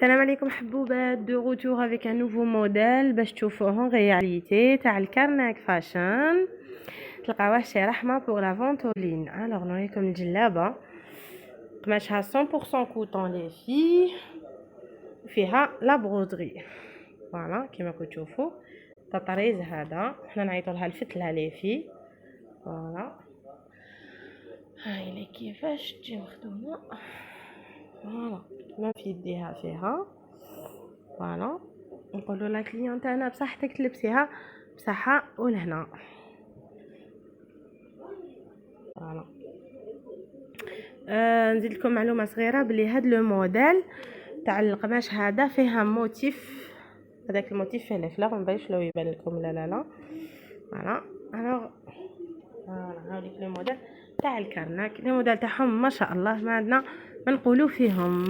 السلام عليكم حبوبات، دو روتور افيك ان نوفو موديل باش تشوفوه رياليتي تاع الكارناك فاشن. تلقاوه شي رحمه بوغ لا فونتولين. الوغ نوريكم الجلابه قماشها 100% كوطون لي في فيها لا برودري. فوالا كيما كتشوفوا التطريز هذا حنا نعيطو لها الفتله لي في. فوالا هاي كيفاش تجي مخدومه. فوالا ما في يديها فيها. فوالا نقولوا لا كليون تاعنا بصحتك تلبسيها بصحه ولهنا. فوالا نزيد لكم معلومه صغيره بلي هاد لو موديل تاع القماش هذا فيها موتيف، هذاك الموتيف فيه لي فلاغ، ما باينش لو يبان لكم. لا فوالا الوغ هاوليك لو موديل تاع الكرناك. لي موديل تاعهم ما شاء الله ما عندنا ما نقولوا فيهم.